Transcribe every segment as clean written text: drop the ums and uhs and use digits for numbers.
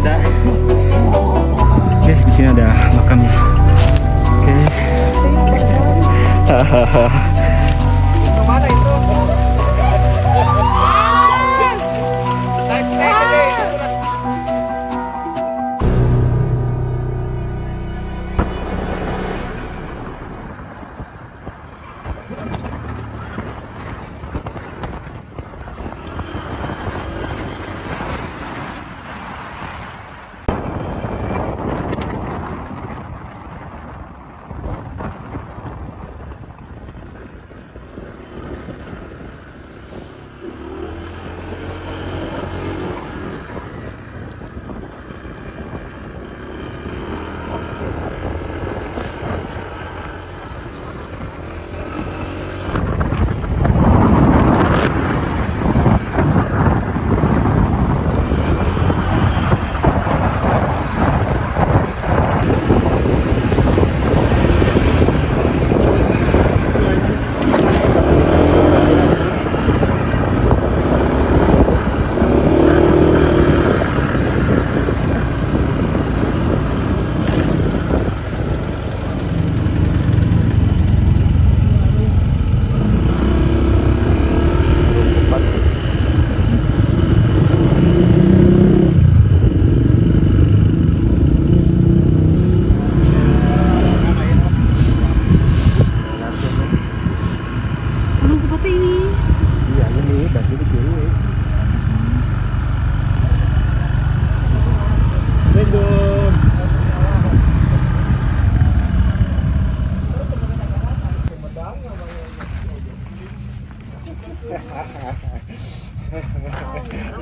ada. Oke, di sini ada makamnya. Oke. Hahaha. Kemana itu?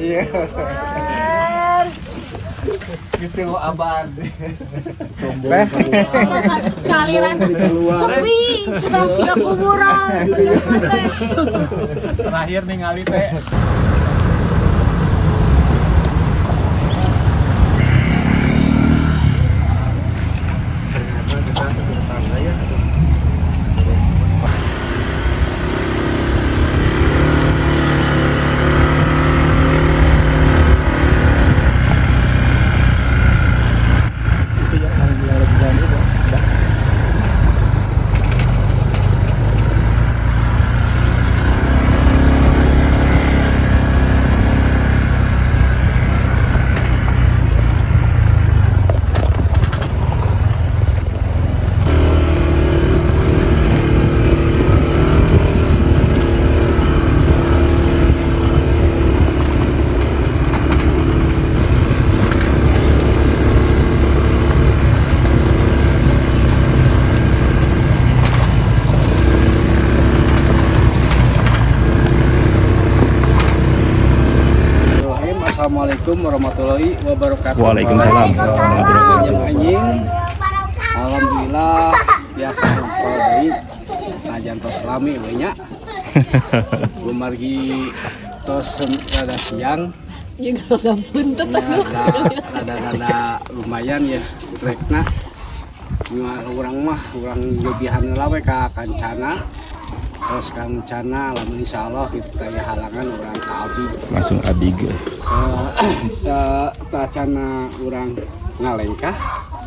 Iya. Gitu lo abad. Sombong. Saliran sepi, sedang siap kuburan. Terakhir ningali teh. Assalamualaikum warahmatullahi wabarakatuh. Waalaikumsalam warahmatullahi wabarakatuh. Alhamdulillah biasa hafal deui ajan tos lami we nya. Gumargi tos rada siang. Jeung rada buntet Rada lumayan ya rekna. Urang mah urang jogihan heula we ka kancana. Terus kancana lamun insyaallah kita ya halangan urang ka abdi. Langsung abdi ge. Tacana urang ngalengkah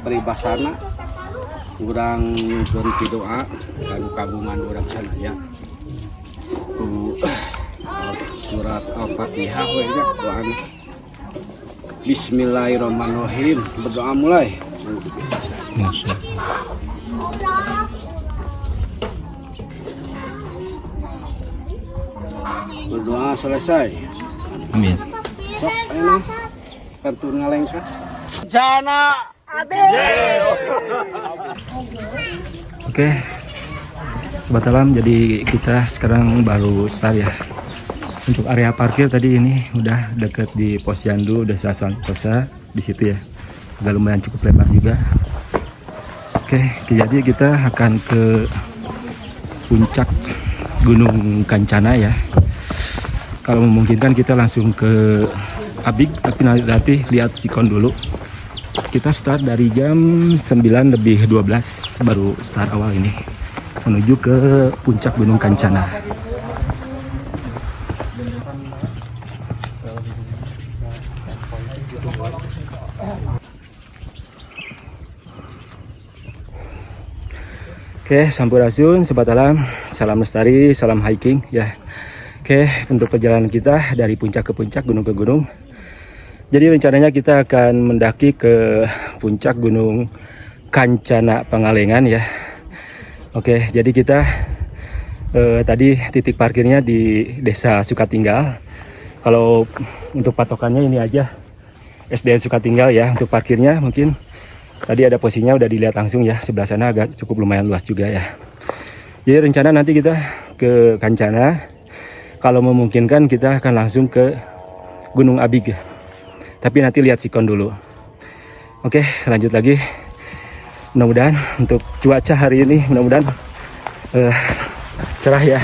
peribasana urang nyuhun doa kanu kagungan urang sadaya ku surat Al-Fatihah we nya doana. Bismillahirrahmanirrahim. Berdoa mulai. Berdoa selesai. Amin. Sok enak kantun ngalengkah. Jana. Oke. Sobat Alam, jadi kita sekarang baru start ya. Untuk area parkir tadi ini udah deket di Posyandu Desa Santosa di situ ya. Udah lumayan cukup lebar juga. Oke, jadi kita akan ke puncak Gunung Kancana ya. Kalau memungkinkan kita langsung ke Abig, tapi nanti lihat sikon dulu. Kita start dari jam 9:12 baru start awal ini menuju ke puncak Gunung Kancana. Oke, sampurasun, sobat alam, salam lestari, salam hiking ya. Oke, untuk perjalanan kita dari puncak ke puncak, gunung ke gunung. Jadi rencananya kita akan mendaki ke puncak Gunung Kancana Pangalengan ya. Oke, jadi kita tadi titik parkirnya di Desa Sukatinggal. Kalau untuk patokannya ini aja SDN Sukatinggal ya. Untuk parkirnya mungkin tadi ada posisinya udah dilihat langsung ya, sebelah sana agak cukup lumayan luas juga ya. Jadi rencana nanti kita ke Kancana, kalau memungkinkan kita akan langsung ke Gunung Abig. Tapi nanti lihat sikon dulu. Oke, lanjut lagi. Mudah-mudahan untuk cuaca hari ini mudah-mudahan cerah ya.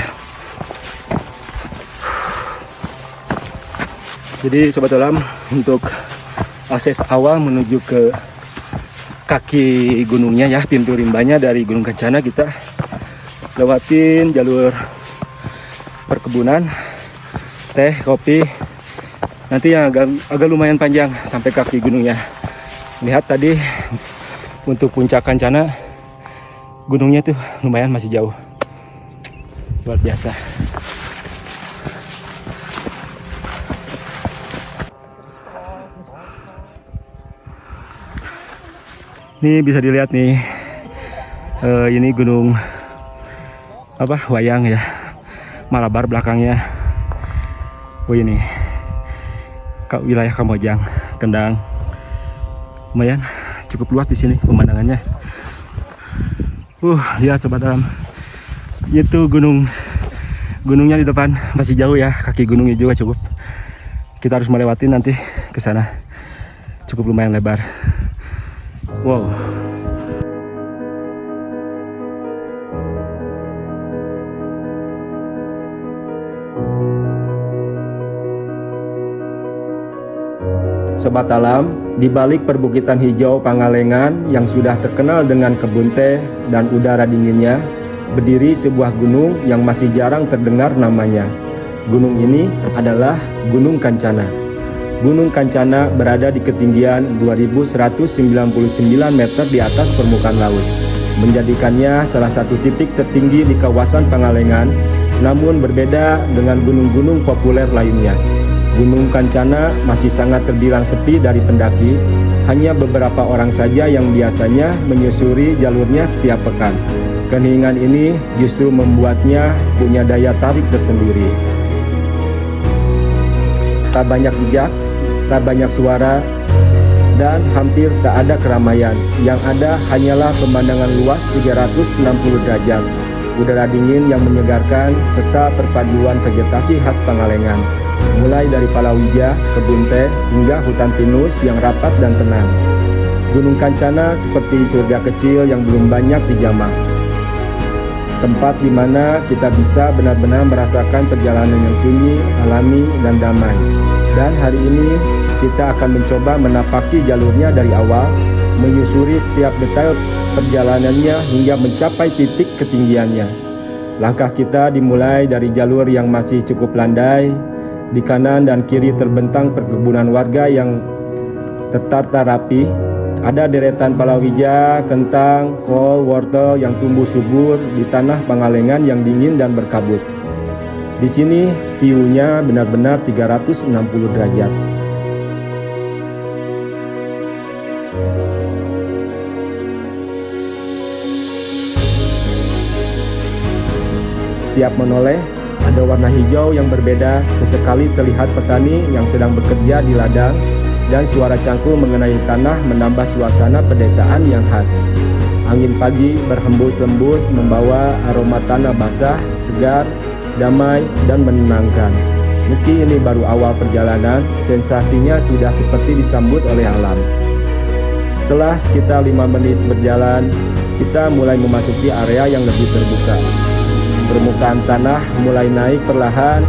Jadi sobat alam, untuk akses awal menuju ke kaki gunungnya ya, pintu rimbanya dari Gunung Kancana, kita lewatin jalur perkebunan, teh, kopi. Nanti yang agak lumayan panjang sampai kaki gunungnya. Lihat tadi untuk puncak Kancana, gunungnya tuh lumayan masih jauh. Luar biasa. Ini bisa dilihat nih, ini gunung apa, Wayang ya, Malabar belakangnya. Oh ini wilayah Kamojang, Kendang. Lumayan cukup luas di sini pemandangannya. Lihat sobat alam, itu gunungnya di depan masih jauh ya, kaki gunungnya juga cukup. Kita harus melewati nanti ke sana. Cukup lumayan lebar. Wow. Sobat alam, di balik perbukitan hijau Pangalengan yang sudah terkenal dengan kebun teh dan udara dinginnya, berdiri sebuah gunung yang masih jarang terdengar namanya. Gunung ini adalah Gunung Kancana. Gunung Kancana berada di ketinggian 2199 meter di atas permukaan laut, menjadikannya salah satu titik tertinggi di kawasan Pangalengan, namun berbeda dengan gunung-gunung populer lainnya. Gunung Kancana masih sangat terbilang sepi dari pendaki, hanya beberapa orang saja yang biasanya menyusuri jalurnya setiap pekan. Keheningan ini justru membuatnya punya daya tarik tersendiri. Tak banyak jejak, tak banyak suara, dan hampir tak ada keramaian. Yang ada hanyalah pemandangan luas 360 derajat, udara dingin yang menyegarkan, serta perpaduan vegetasi khas Pangalengan. Mulai dari palawija, kebun teh, hingga hutan pinus yang rapat dan tenang. Gunung Kancana seperti surga kecil yang belum banyak dijamah. Tempat di mana kita bisa benar-benar merasakan perjalanan yang sunyi, alami, dan damai. Dan hari ini kita akan mencoba menapaki jalurnya dari awal, menyusuri setiap detail perjalanannya hingga mencapai titik ketinggiannya. Langkah kita dimulai dari jalur yang masih cukup landai. Di kanan dan kiri terbentang perkebunan warga yang tertata rapi. Ada deretan palawija, kentang, kol, wortel yang tumbuh subur di tanah Pangalengan yang dingin dan berkabut. Di sini view-nya benar-benar 360 derajat. Setiap menoleh ada warna hijau yang berbeda, sesekali terlihat petani yang sedang bekerja di ladang, dan suara cangkul mengenai tanah menambah suasana pedesaan yang khas. Angin pagi berhembus lembut membawa aroma tanah basah, segar, damai, dan menenangkan. Meski ini baru awal perjalanan, sensasinya sudah seperti disambut oleh alam. Setelah sekitar 5 menit berjalan, kita mulai memasuki area yang lebih terbuka. Permukaan tanah mulai naik perlahan,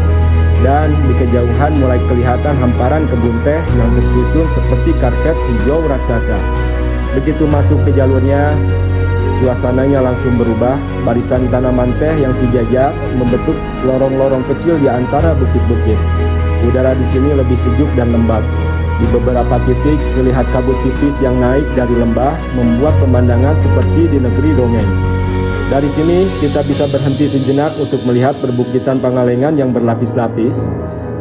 dan di kejauhan mulai kelihatan hamparan kebun teh yang tersusun seperti karpet hijau raksasa. Begitu masuk ke jalurnya, suasananya langsung berubah. Barisan tanaman teh yang sejajar membentuk lorong-lorong kecil di antara bukit-bukit. Udara di sini lebih sejuk dan lembab. Di beberapa titik terlihat kabut tipis yang naik dari lembah membuat pemandangan seperti di negeri dongeng. Dari sini kita bisa berhenti sejenak untuk melihat perbukitan Pangalengan yang berlapis-lapis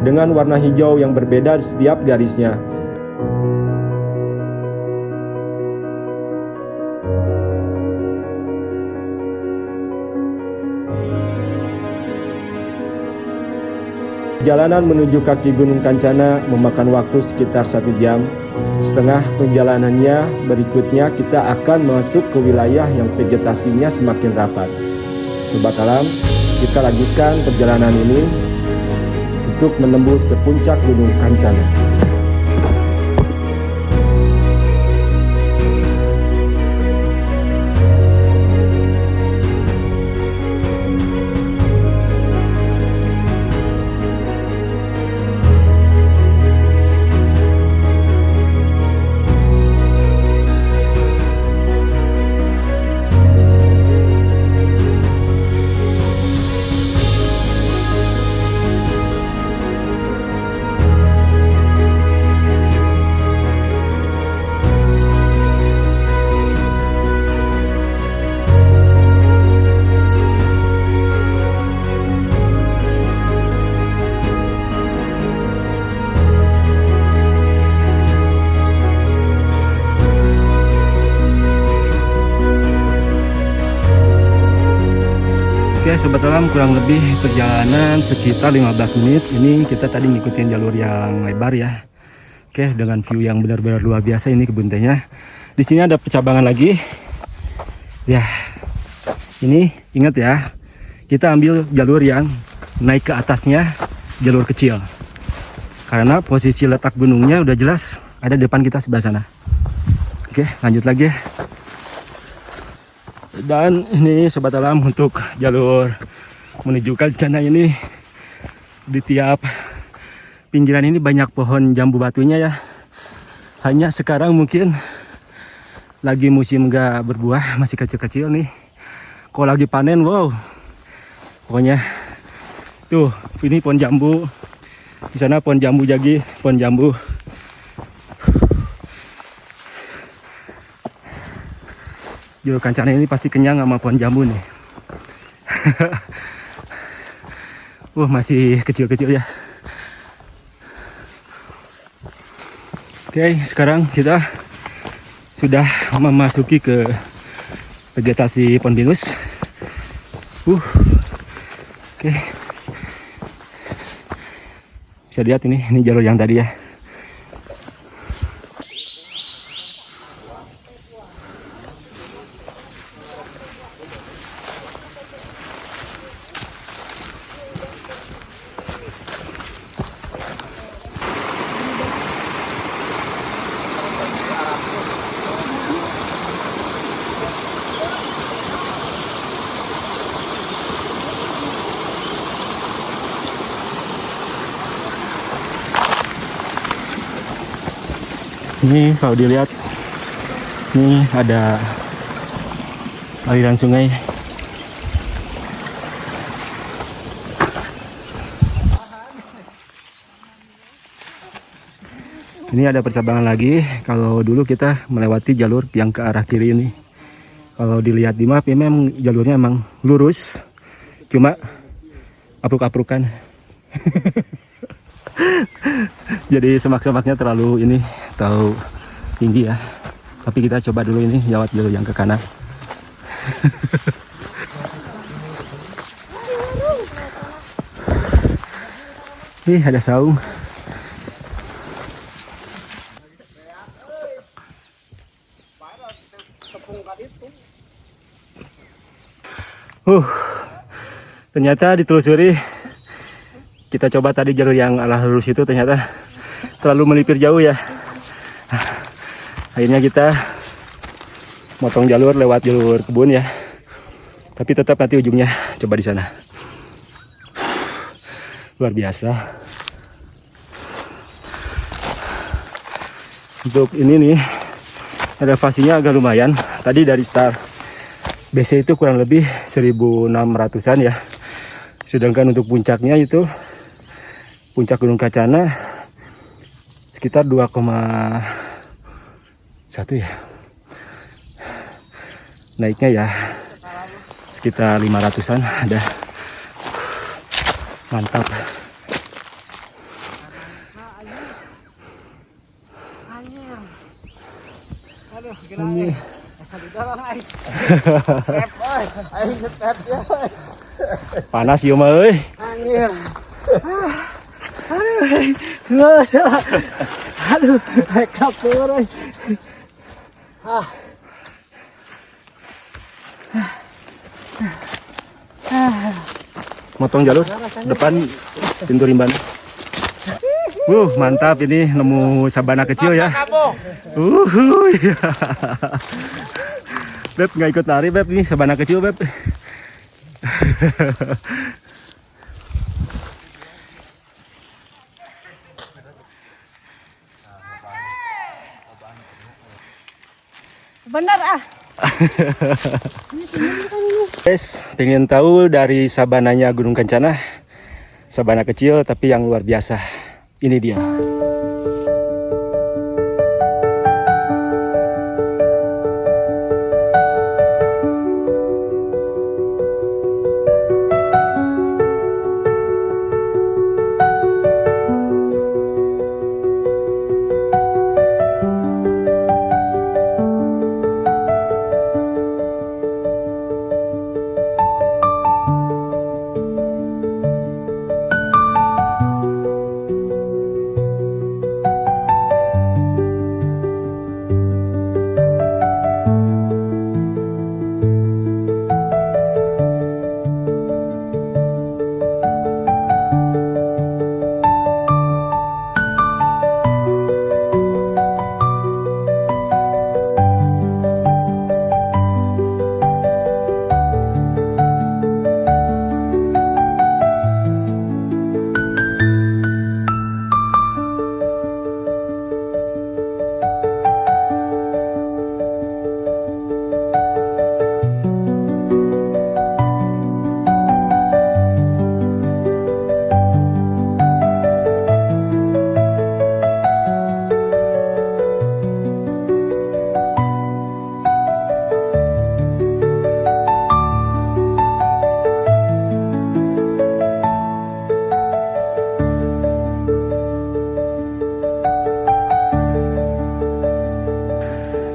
dengan warna hijau yang berbeda di setiap garisnya. Perjalanan menuju kaki Gunung Kancana memakan waktu sekitar 1 jam. Setengah perjalanannya berikutnya kita akan masuk ke wilayah yang vegetasinya semakin rapat. Sobat Alam, kita lanjutkan perjalanan ini untuk menembus ke puncak Gunung Kancana. Oke Sobat Alam, kurang lebih perjalanan sekitar 15 menit. Ini kita tadi ngikutin jalur yang lebar ya. Oke, dengan view yang benar-benar luar biasa ini kebun tehnya. Di sini ada percabangan lagi. Ya, ini ingat ya, kita ambil jalur yang naik ke atasnya, jalur kecil. Karena posisi letak gunungnya udah jelas ada di depan kita sebelah sana. Oke, lanjut lagi ya. Dan ini Sobat Alam, untuk jalur menuju Kancana ini, di tiap pinggiran ini banyak pohon jambu batunya ya. Hanya sekarang mungkin lagi musim gak berbuah, masih kecil-kecil nih. Kalau lagi panen, wow, pokoknya tuh ini pohon jambu, di sana pohon jambu jagi, pohon jambu. Jalur Kancana ini pasti kenyang sama pohon jambu nih. Masih kecil-kecil ya. Oke, sekarang kita sudah memasuki ke vegetasi pohon pinus. Oke. Bisa lihat ini jalur yang tadi ya. Ini kalau dilihat, ini ada aliran sungai. Ini ada percabangan lagi. Kalau dulu kita melewati jalur yang ke arah kiri ini. Kalau dilihat di map, ini memang jalurnya emang lurus, cuma apruk-aprukan. Jadi semak-semaknya terlalu tinggi ya. Tapi kita coba dulu ini lewat jalur yang ke kanan. Ih, ada saung. Ternyata ditelusuri, kita coba tadi jalur yang arah lurus itu ternyata terlalu melipir jauh ya. Akhirnya kita motong jalur lewat jalur kebun ya. Tapi tetap nanti ujungnya coba di sana. Luar biasa. Untuk ini nih, elevasinya agak lumayan. Tadi dari start BC itu kurang lebih 1600-an ya. Sedangkan untuk puncaknya itu, puncak Gunung Kancana sekitar 2,1 ya. Naiknya ya sekitar 500-an ada. Mantap. Ini panas ya mah euy. Aduh, rekap turun. Motong jalur depan pintu rimban. Mantap, ini nemu sabana kecil ya. Beb nggak ikut lari Beb, ini sabana kecil Beb. Bener ah. Guys, pengen tahu dari sabananya Gunung Kencana, sabana kecil tapi yang luar biasa. Ini dia.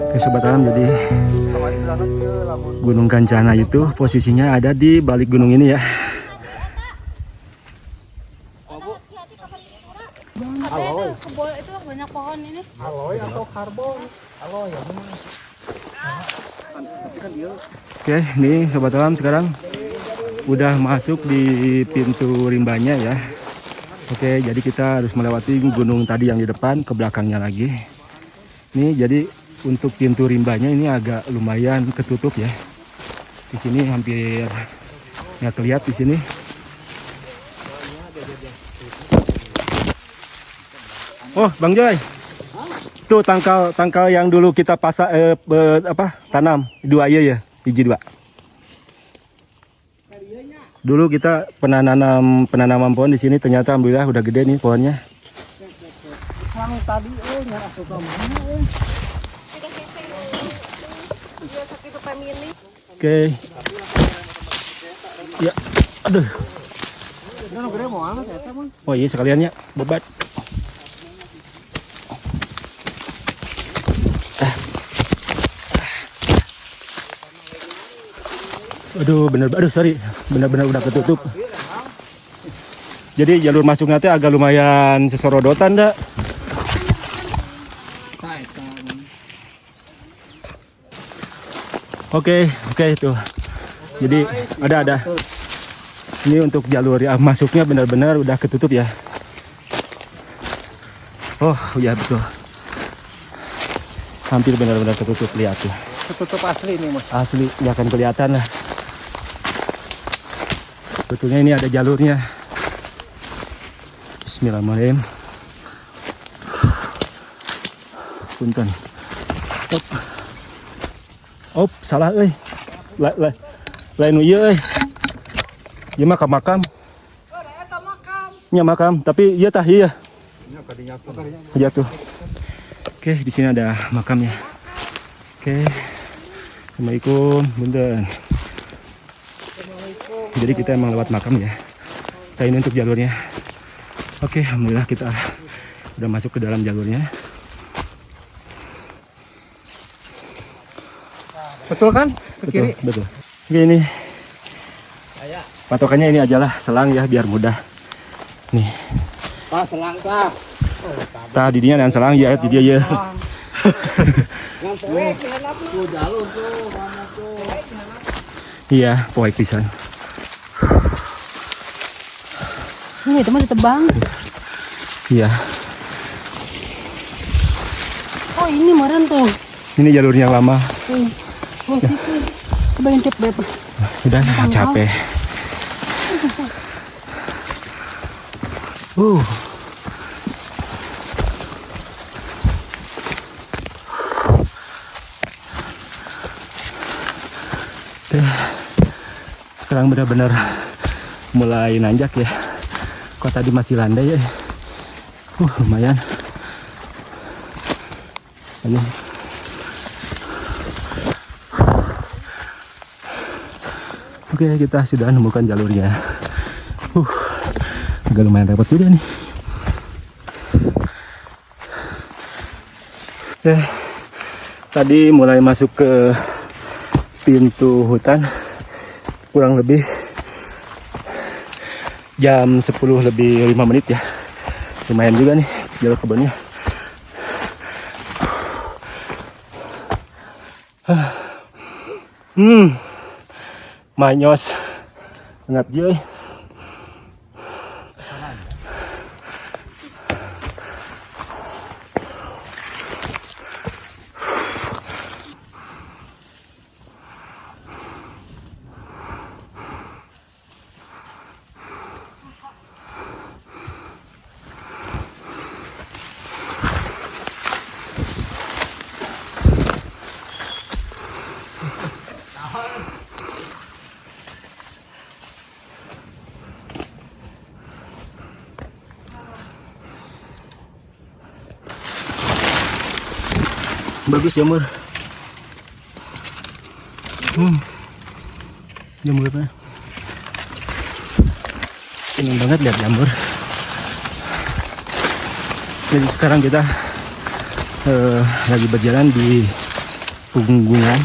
Oke Sobat Alam, jadi Gunung Kencana itu posisinya ada di balik gunung ini ya. Aloy. Itu banyak pohon ini. Aloy atau karbon? Aloy ya. Oke, ini Sobat Alam sekarang udah masuk di pintu rimbanya ya. Oke, jadi kita harus melewati gunung tadi yang di depan, ke belakangnya lagi. Ini jadi untuk pintu rimbanya ini agak lumayan ketutup ya. Di sini hampir nggak kelihatan di sini. Oh, Bang Joy. Tuh tangkal yang dulu kita pasang tanam 2 ya, biji 2. Dulu kita penanaman pohon di sini, ternyata alhamdulillah udah gede nih pohonnya. Sang tadi nyara suka mana Oke. Ya, aduh. Oh iya sekaliannya bebat. Aduh, sorry, bener-bener udah ketutup. Jadi jalur masuknya teh agak lumayan sesorodotan dah. Oke tuh. Jadi ada. Ini untuk jalur ya, masuknya benar-benar udah ketutup ya. Oh ya betul. Hampir benar-benar ketutup, lihat tuh. ketutup asli nih Mas. Asli, nggak akan kelihatan lah. Betulnya ini ada jalurnya. Bismillahirrahmanirrahim. Punten. Op, salah euy. Lain nu ieu euy. Ieu mah makam. Nya makam, tapi ieu tah ieu. Jatuh. Oke, di sini ada makamnya. Oke. Assalamualaikum, Bunten. Jadi kita emang lewat makam ya. Kita ini untuk jalurnya. Oke, alhamdulillah kita udah masuk ke dalam jalurnya. Betul kan? Ke kiri. Betul. Oke, ini patokannya ini aja lah, selang ya biar mudah. Nih. Pak selang tah. Tah didinya dan selang ya di dia ya. Iya, poek pisan. Itu mah ditebang. Iya. Oh ini meren tuh. Ini jalurnya yang lama. Oh situ. Coba yang cepet. Udah capek. Uh. Sekarang benar-benar mulai nanjak ya. Kok tadi masih landai ya. Lumayan. Ini. Oke, kita sudah menemukan jalurnya. Agak lumayan repot juga nih. Tadi mulai masuk ke pintu hutan kurang lebih jam 10 lebih 5 menit ya. Lumayan juga nih jalur kebunnya. Manyos sangat joy. Bagus jamur. Jamurnya. Senang banget lihat jamur. Jadi sekarang kita lagi berjalan di punggungan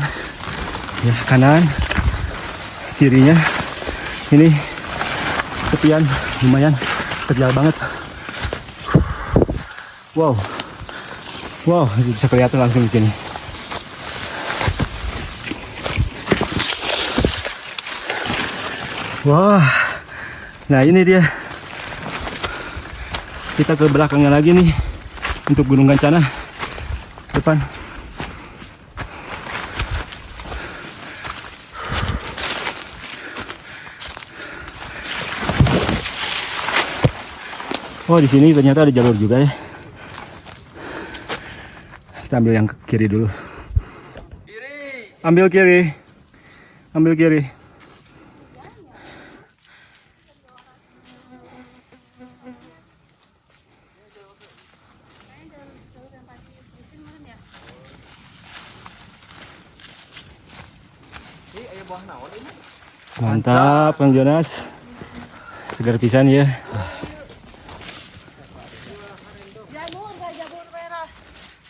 ya, kanan kirinya ini tepian lumayan terjal banget. Wow, bisa kelihatan langsung di sini. Wah, nah ini dia. Kita ke belakangnya lagi nih untuk Gunung Kencana depan. Oh, di sini ternyata ada jalur juga ya. Kita ambil yang kiri dulu. Ambil kiri. Ambil kiri. Mantap, Kang Jonas. Segar pisan ya.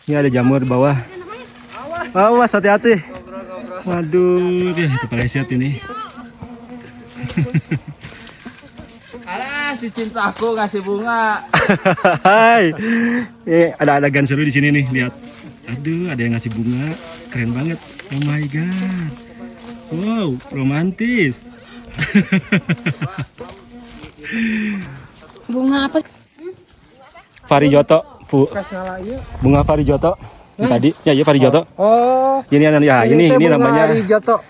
Ini ada jamur di bawah. Awas, hati-hati. Waduh, deh kepeleset ini. Alah, si cintaku ngasih bunga. Hai. Ada adegan seru di sini nih, lihat. Aduh, ada yang ngasih bunga. Keren banget. Oh my god. Wow, romantis. Bunga apa? Varijoto, Bu. Bunga Varijoto. Tadi, ya Varijoto. Oh. Ini namanya Varijoto.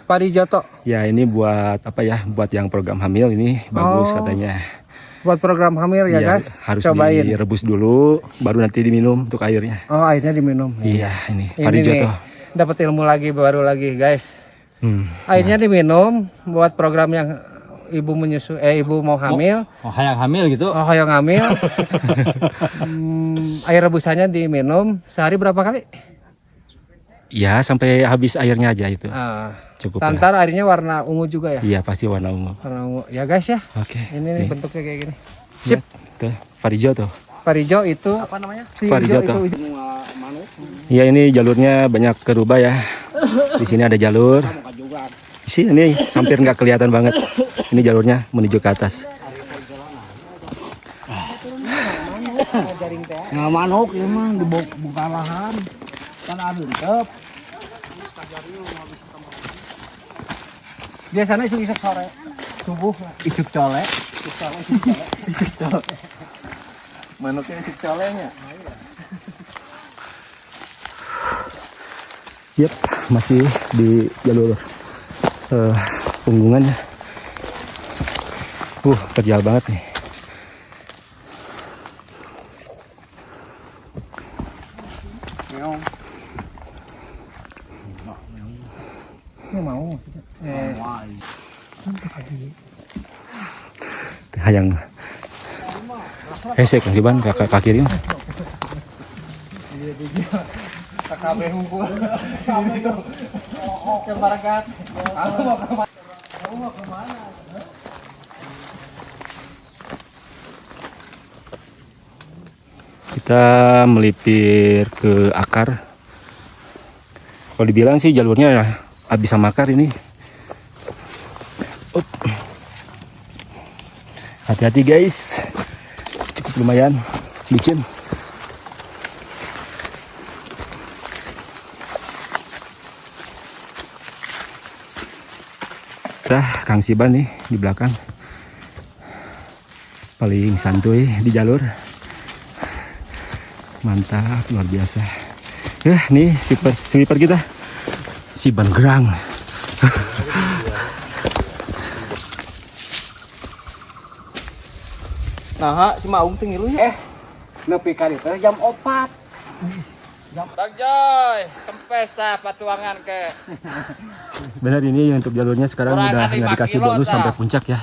Varijoto. Ya, ini buat apa ya? Buat yang program hamil ini bagus katanya. Buat program hamil ya, guys. Harus cobain. direbus dulu, baru nanti diminum untuk airnya. Oh, airnya diminum. Iya, ini Varijoto. Dapat ilmu lagi baru lagi, guys. Airnya diminum buat program yang ibu ibu mau hamil. Oh, hayang hamil gitu. Oh, yang hamil. Air rebusannya diminum sehari berapa kali? Ya, sampai habis airnya aja itu. Cukup. Tantar airnya warna ungu juga ya? Iya, pasti warna ungu. Warna ungu. Ya guys ya. Oke. Ini nih nih. bentuknya kayak gini. Sip. Tuh, Farijo tuh. Parijo itu apa namanya? Parijo tuh. Iya, ini jalurnya banyak kerubah ya. Di sini ada jalur. Di sini nih hampir nggak kelihatan banget. Ini jalurnya menuju ke atas. Nggak manuk emang dibuka lahan kan ada tetep. Biasanya isuk-isuk sore. Subuh Icuk colek. manuknya isuk colenya. Yep, masih di jalur punggungan ya. Terjal banget nih. Ini mau. Hayang hesek Kang Siban kakak kiri. KKB hukum. Ke Barakat. Kamu mau kemana? Kita melipir ke akar. Kalau dibilang sih jalurnya habis sama akar ini. Up. Hati-hati guys. Cukup lumayan licin. Kang Siban nih di belakang. Paling santuy di jalur. Mantap, luar biasa. Nih sweeper kita. Siban Gerang. Nah, si Maung tinggi lu ya. Nepi ka dieu jam 4. Bang Joy, kempes tah patuangan ke. Benar ini untuk jalurnya sekarang Kurang udah ada nggak 5 dikasih kilo, bonus tah. sampai puncak ya.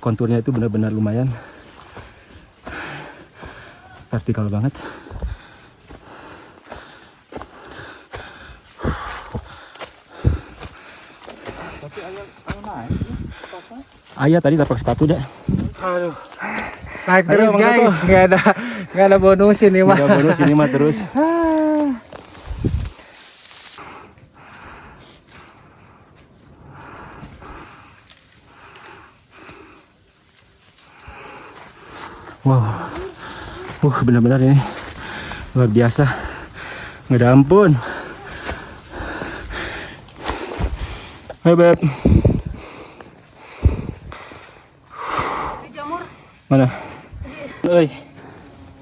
Konturnya itu benar-benar lumayan. Vertikal banget. Ayah tadi tapak sepatu dah. Aduh. Naik Ayo, terus Bang guys, Toto. nggak ada bonus ini mah. Udah bonus ini mah terus. Wow, benar-benar ini luar biasa, nggak ada ampun. Hai Beb, Jamur. mana? Oi,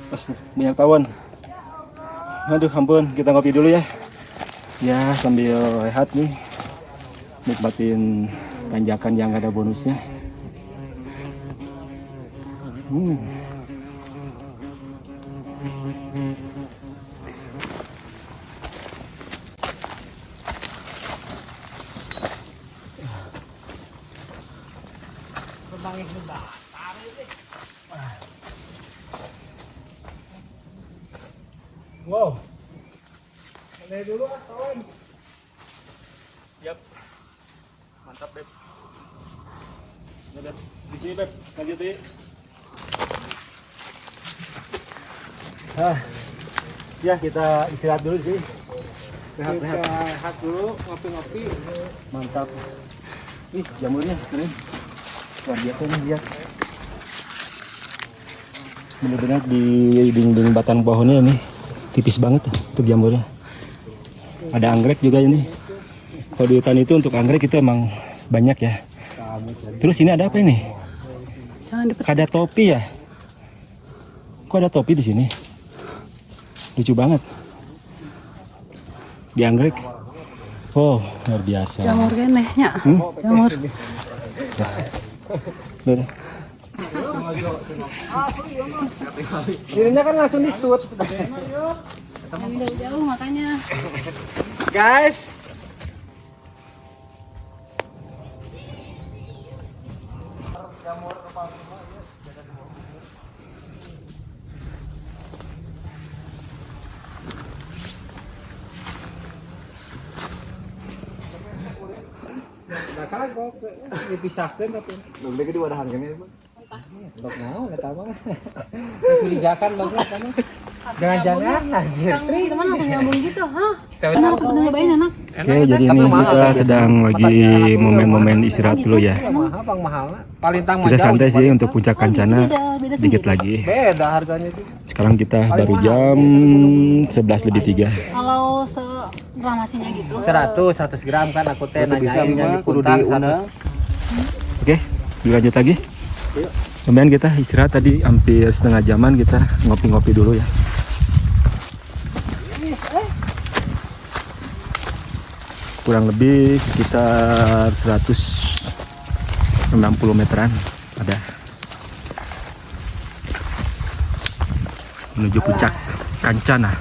pas banyak tawon. Aduh ampun, kita ngopi dulu ya. Ya sambil rehat nih, nikmatin tanjakan yang nggak ada bonusnya. Wow. Mulai dulu kawan. Yap. Mantap, Beb. Ya, Beb. Di sini, Beb. Lanjut ya. Ya kita istirahat dulu sih. Rehat dulu, ngopi-ngopi. Mantap. Ih, jamurnya keren. Luar biasa nih lihat. Benar-benar di dinding batang pohonnya ini tipis banget tuh untuk jamurnya. Ada anggrek juga ini. Kalau di hutan itu untuk anggrek itu emang banyak ya. Terus ini ada apa ini? Jangan dipecah. Ada topi ya? Kok ada topi di sini? Lucu banget. Di anggrek. Oh, luar biasa. Jamur kene nya. Jamur. Udah. Dirinya kan langsung disut. Yang jauh-jauh makanya. Guys, Nah kan kok dipisahkan tapi. Belum gede wadahan kene. Log naon eta mah. Mencurigakan lognya kan. Jangan-jangan anjir. Tri, teman langsung nyambung gitu, hah? Enak, udah nyobain enak. Oke, jadi ini kita sedang lagi momen-momen istirahat dulu ya. Mahal bang mahalna. Palintang Kita santai sih untuk puncak Kancana Beda dikit lagi. Beda harganya itu. Sekarang kita baru jam 11:03. Kalau segramasinya gitu. 100 gram kan aku teh nanyain yang di puntang 100. Oke, dilanjut lagi. Kemudian kita istirahat tadi hampir setengah jaman, kita ngopi-ngopi dulu ya. Kurang lebih sekitar 160 meteran ada menuju puncak Kancana.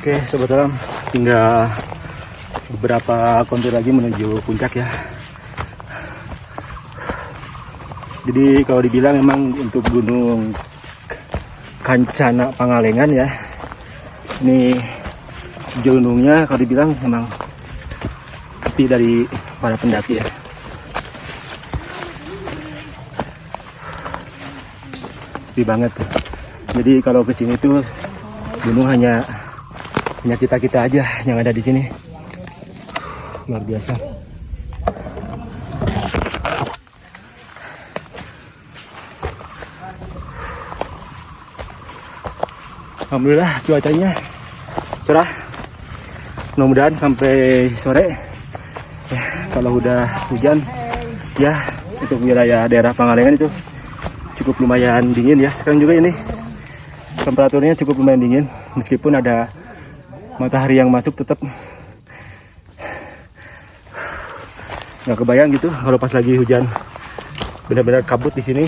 Oke, sobat alam, tinggal beberapa kontur lagi menuju puncak ya. Jadi kalau dibilang memang untuk gunung Kancana Pangalengan ya, ini gunungnya kalau dibilang memang sepi dari para pendaki ya. Sepi banget. Jadi kalau kesini tuh gunung hanya kita aja yang ada di sini. Luar biasa. Alhamdulillah cuacanya cerah. Mudah-mudahan sampai sore ya, kalau udah hujan ya, untuk wilayah daerah Pangalengan itu cukup lumayan dingin ya. Sekarang juga ini temperaturnya cukup lumayan dingin, meskipun ada matahari yang masuk, tetap nggak kebayang gitu kalau pas lagi hujan benar-benar kabut di sini.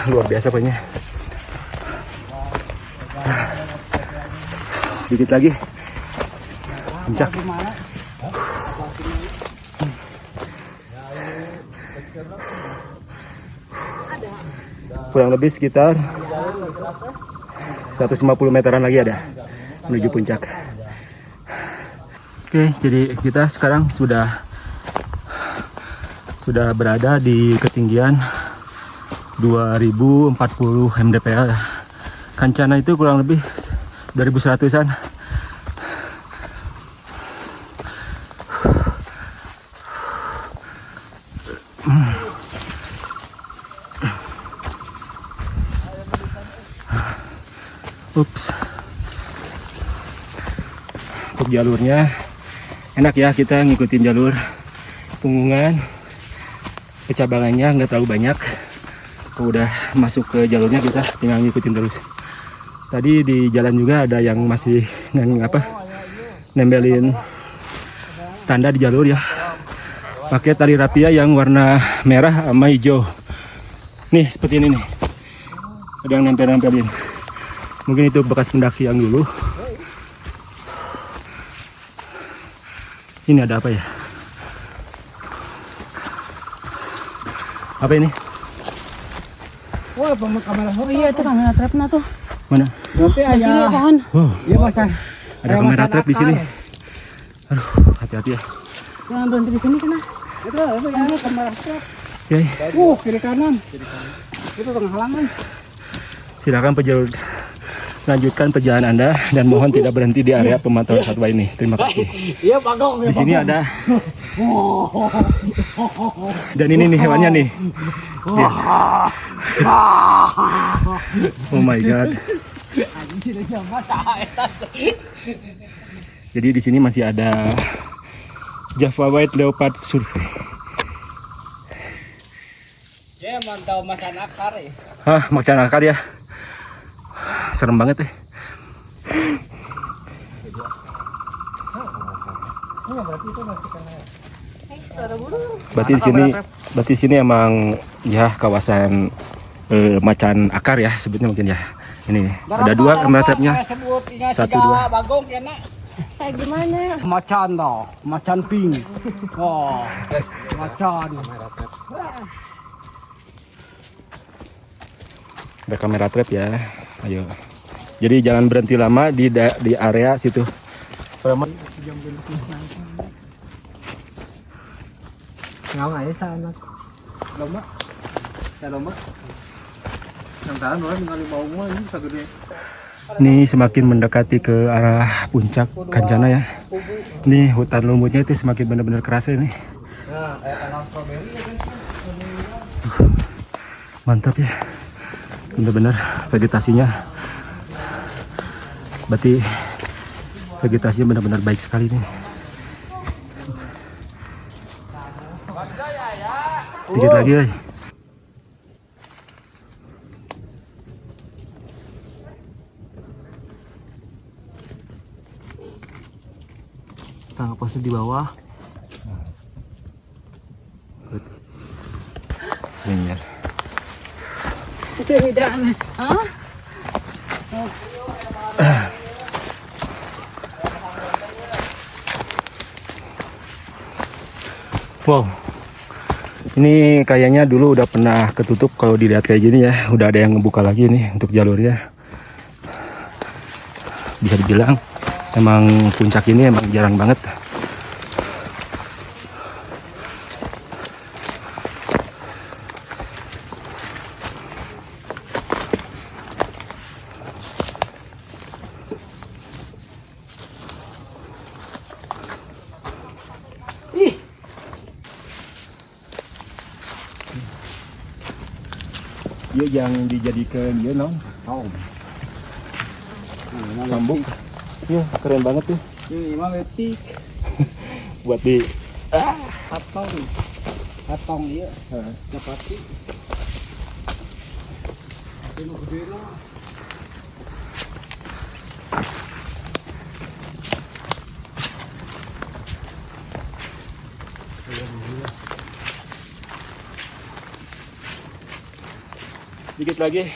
Luar biasa pokoknya. Dikit lagi puncak. Kurang lebih sekitar 150 meteran lagi ada menuju puncak. Oke, jadi kita sekarang sudah berada di ketinggian 2040 mdpl. Kancana itu kurang lebih 2100-an. Ups. Untuk jalurnya enak ya, kita ngikutin jalur Punggungan. Kecabangannya nggak terlalu banyak. Kalau udah masuk ke jalurnya kita tinggal ngikutin terus. Tadi di jalan juga ada yang masih nembelin tanda di jalur ya, pakai tali rapia yang warna merah sama hijau. Nih seperti ini nih, ada yang nempelin. Mungkin itu bekas pendaki yang dulu. Ini ada apa ya? Apa ini? Wah, kamera Oh iya, itu kamera trapnya tuh. Mana? Berarti Kiri aya. pohon. Oh, Iya, Mas. ada kamera trap di sini. Aduh, hati-hati ya. Jangan berhenti di sini sana. Itu ya kamera trap. Oke, Kiri kanan. Itu tengah halangan. silakan lanjutkan perjalanan Anda dan mohon tidak berhenti di area pemantauan satwa ini. Terima kasih. Iya, Bagong. Di sini ada. Dan ini nih hewannya nih. Lihat. Oh my god. Jadi di sini masih ada Java White Leopard Survey. Ya, mantau macan akar ya. Hah, macan akar ya. serem banget ya. Berarti di sini emang ya kawasan macan akar ya sebutnya mungkin ya. Ini ada 2 kamera trapnya. 1, 2. Kayak gimana? Macan toh, macan pink. Oh, macan. Ada kamera trap ya. Ayo. Jadi jangan berhenti lama di area situ. Ngau aja sa anak lomba. Ya lomba. Lantaran orang tinggal bau mulu ini segede. Ini semakin mendekati ke arah puncak Kencana ya. Ini hutan lumutnya itu semakin benar-benar kerasa ini. Nah, kayak tanam stroberi ya kan. Mantap ya. Benar-benar vegetasinya. Berarti vegetasinya benar-benar baik sekali nih. Dikit lagi, woy. Tangkap posnya di bawah. Bener. Sedang. Hah? Wow. Ini kayaknya dulu udah pernah ketutup kalau dilihat kayak gini ya. Udah ada yang ngebuka lagi nih untuk jalurnya. Bisa dibilang emang puncak ini emang jarang banget. Dia yang dijadikan dia non cambuk. Iya, keren banget tuh. Ini mah letik. Buat di Atong iya. Dapati. Ini gede lah. dikit lagi.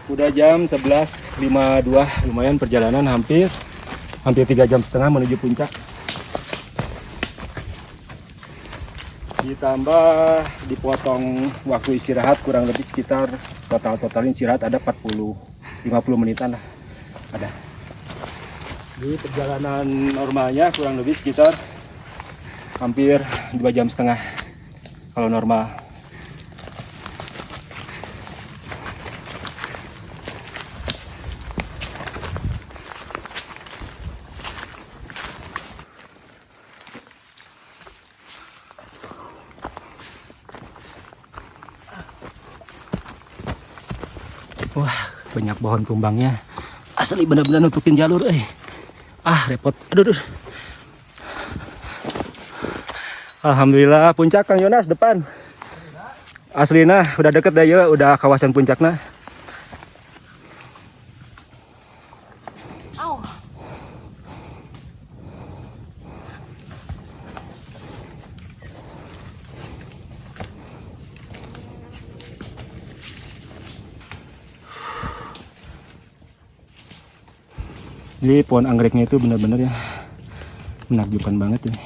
Udah jam 11.52, lumayan perjalanan hampir 3,5 jam menuju puncak. Ditambah dipotong waktu istirahat kurang lebih sekitar total istirahat ada 50 menitan lah. Ada. Di perjalanan normalnya kurang lebih sekitar hampir 2,5 jam kalau normal. Wah, banyak pohon tumbangnya. Asli benar-benar nutupin jalur, repot. Aduh. Alhamdulillah puncak Kang Yonas depan. Aslina udah deket deh ya, udah kawasan puncaknya. Jadi pohon anggreknya itu benar-benar ya menakjubkan banget ini.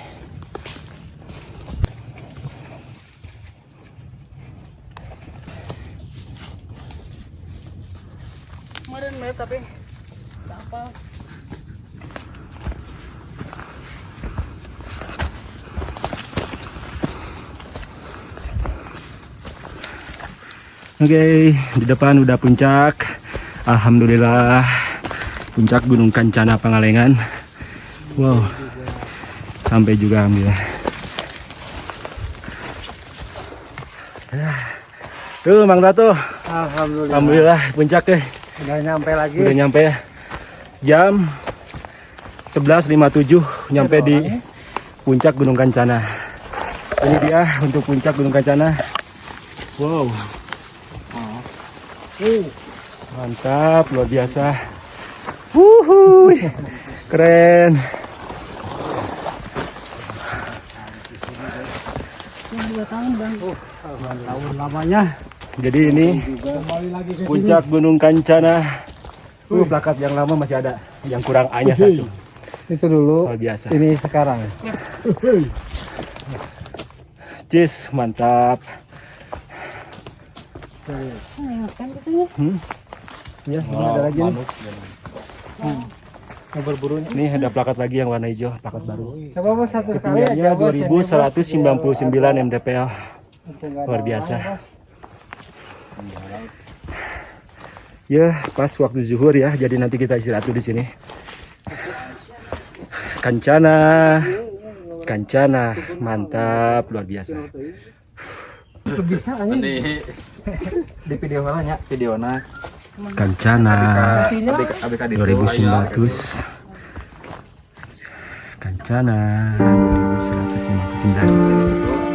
Kemarin melihat tapi tak apa. Oke, di depan udah puncak. Alhamdulillah. Puncak Gunung Kencana Pangalengan. Wow. Sampai juga alhamdulillah. Tuh Mang Tato. Alhamdulillah puncak deh. Udah nyampe lagi. Udah nyampe ya. Jam 11.57 nyampe di puncak Gunung Kencana. Ini dia untuk puncak Gunung Kencana. Wow. Mantap, luar biasa. Wuhui, keren. Tahun lamanya. Jadi ini Kembali lagi ke puncak Gunung Kancana. Plakat yang lama masih ada, yang kurang A-nya satu. Itu dulu. Luar biasa. Ini sekarang. Cis, mantap. Ya, ini ada lagi nih. Berburunya. Nih ada plakat lagi yang warna hijau, plakat baru. Coba bos satu sekali Ketinggiannya aja bos. 2199 mdpl. Luar biasa. Ya, pas waktu zuhur ya. Jadi nanti kita istirahat dulu di sini. Kancana. Kancana, mantap, luar biasa. Bisa aja. Di video mana? Video na. Kancana ABK 2900. Kancana 2159.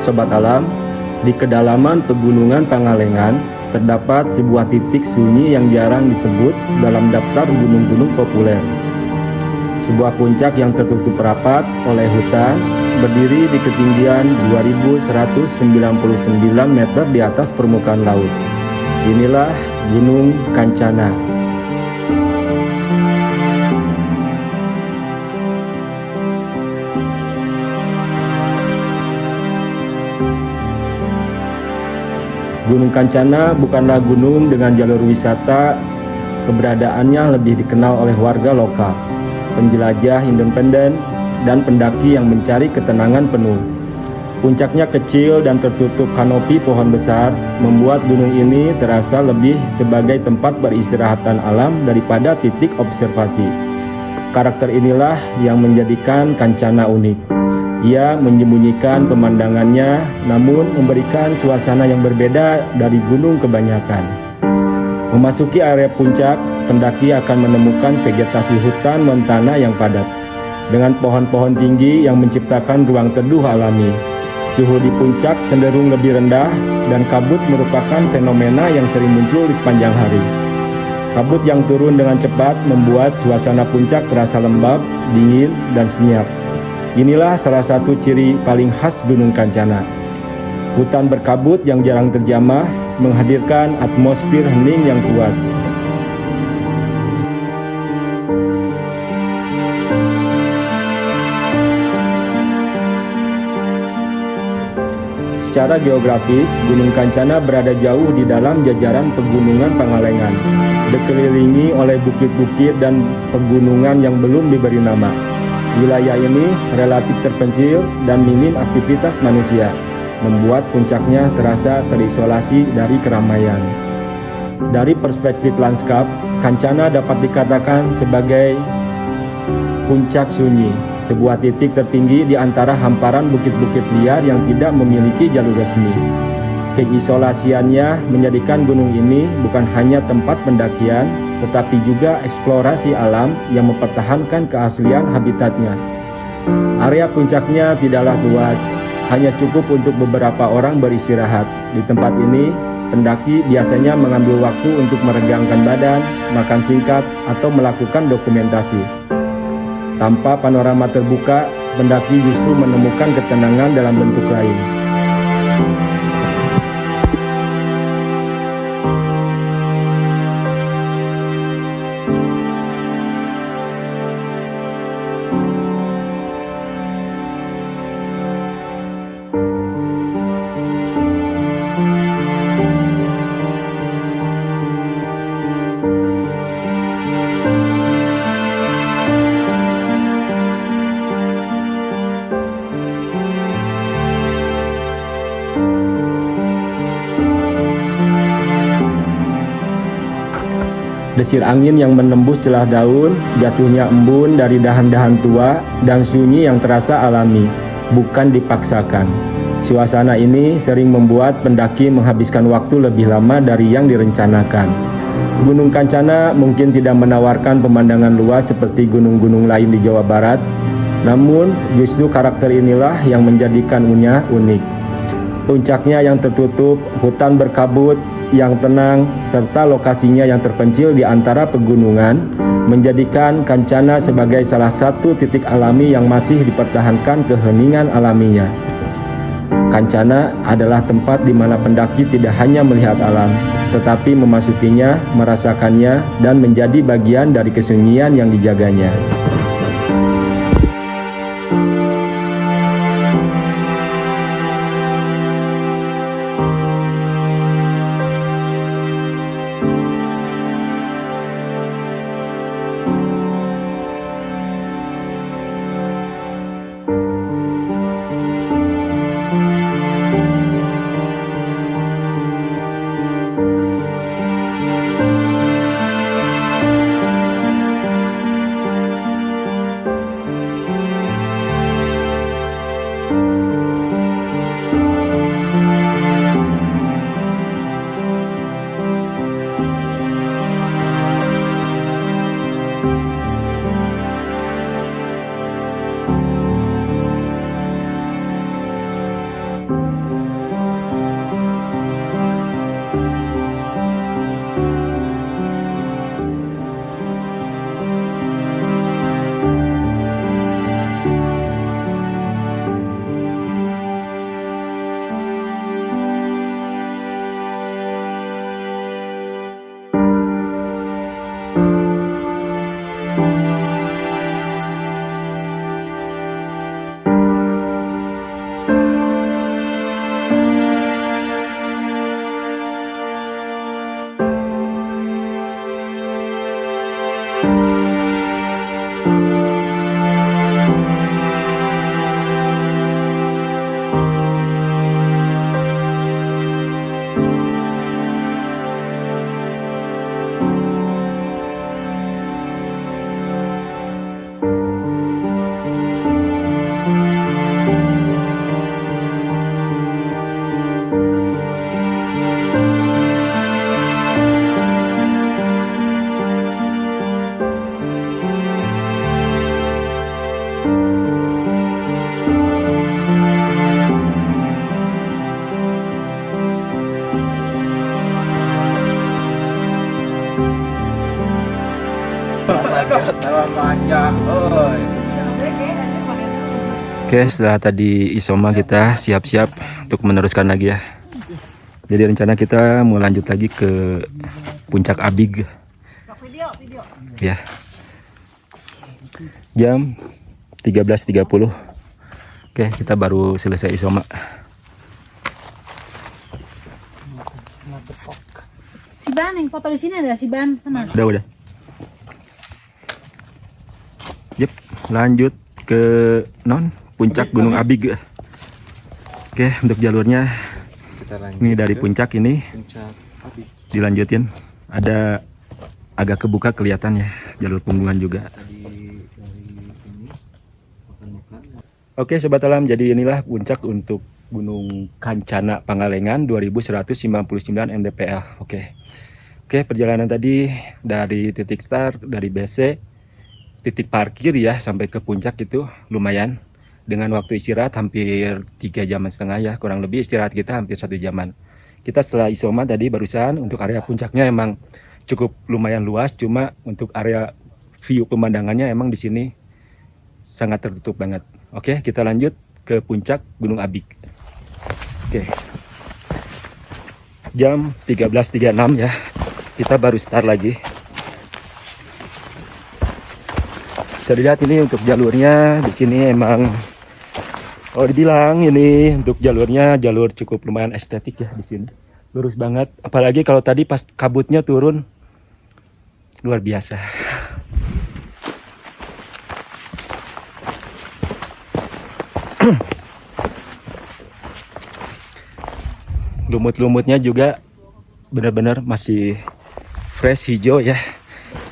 Sobat Alam, di kedalaman pegunungan Pangalengan terdapat sebuah titik sunyi yang jarang disebut dalam daftar gunung-gunung populer. Sebuah puncak yang tertutup rapat oleh hutan, berdiri di ketinggian 2199 meter di atas permukaan laut. Inilah Gunung Kancana. Gunung Kancana bukanlah gunung dengan jalur wisata, keberadaannya lebih dikenal oleh warga lokal, penjelajah independen, dan pendaki yang mencari ketenangan penuh. Puncaknya kecil dan tertutup kanopi pohon besar, membuat gunung ini terasa lebih sebagai tempat beristirahatan alam daripada titik observasi. Karakter inilah yang menjadikan Kancana unik. Ia menyembunyikan pemandangannya, namun memberikan suasana yang berbeda dari gunung kebanyakan. Memasuki area puncak, pendaki akan menemukan vegetasi hutan montana yang padat, dengan pohon-pohon tinggi yang menciptakan ruang teduh alami. Suhu di puncak cenderung lebih rendah, dan kabut merupakan fenomena yang sering muncul di sepanjang hari. Kabut yang turun dengan cepat membuat suasana puncak terasa lembab, dingin, dan senyap. Inilah salah satu ciri paling khas Gunung Kancana. Hutan berkabut yang jarang terjamah menghadirkan atmosfer hening yang kuat. Secara geografis, Gunung Kancana berada jauh di dalam jajaran pegunungan Pangalengan, dikelilingi oleh bukit-bukit dan pegunungan yang belum diberi nama. Wilayah ini relatif terpencil dan minim aktivitas manusia, membuat puncaknya terasa terisolasi dari keramaian. Dari perspektif lanskap, Kancana dapat dikatakan sebagai puncak sunyi, sebuah titik tertinggi di antara hamparan bukit-bukit liar yang tidak memiliki jalur resmi. Keisolasiannya menjadikan gunung ini bukan hanya tempat pendakian, tetapi juga eksplorasi alam yang mempertahankan keaslian habitatnya. Area puncaknya tidaklah luas, hanya cukup untuk beberapa orang beristirahat. Di tempat ini, pendaki biasanya mengambil waktu untuk meregangkan badan, makan singkat, atau melakukan dokumentasi. Tanpa panorama terbuka, pendaki justru menemukan ketenangan dalam bentuk lain. desir angin yang menembus celah daun, jatuhnya embun dari dahan-dahan tua, dan sunyi yang terasa alami, bukan dipaksakan. Suasana ini sering membuat pendaki menghabiskan waktu lebih lama dari yang direncanakan. Gunung Kancana mungkin tidak menawarkan pemandangan luas seperti gunung-gunung lain di Jawa Barat, namun justru karakter inilah yang menjadikannya unik. Puncaknya yang tertutup, hutan berkabut, yang tenang, serta lokasinya yang terpencil di antara pegunungan, menjadikan Kancana sebagai salah satu titik alami yang masih dipertahankan keheningan alaminya. Kancana adalah tempat di mana pendaki tidak hanya melihat alam, tetapi memasukinya, merasakannya, dan menjadi bagian dari kesunyian yang dijaganya. Oke, setelah tadi isoma kita siap-siap untuk meneruskan lagi ya. Jadi rencana kita mau lanjut lagi ke puncak Abig. Ya. Jam 13.30. Oke, kita baru selesai isoma. Si Ban yang foto di sini ada si Ban. Udah. Yep, lanjut ke puncak Gunung Abig. Oke, untuk jalurnya ini dari puncak ini dilanjutin. Ada agak kebuka kelihatan ya, jalur punggungan juga. Oke Sobat Alam, jadi inilah puncak untuk Gunung Kancana Pangalengan 2159 mdpl. Oke, perjalanan tadi dari titik start, dari BC, titik parkir ya, sampai ke puncak itu lumayan. Dengan waktu istirahat hampir 3,5 jam ya, kurang lebih istirahat kita hampir 1 jaman. Kita setelah isoma tadi barusan, untuk area puncaknya emang cukup lumayan luas, cuma untuk area view pemandangannya emang di sini sangat tertutup banget. Oke, kita lanjut ke puncak Gunung Abig. Oke. Jam 13.36 ya. Kita baru start lagi. Bisa dilihat ini untuk jalurnya di sini emang dibilang ini untuk jalurnya jalur cukup lumayan estetik ya di sini. Lurus banget, apalagi kalau tadi pas kabutnya turun luar biasa. Lumut-lumutnya juga benar-benar masih fresh hijau ya.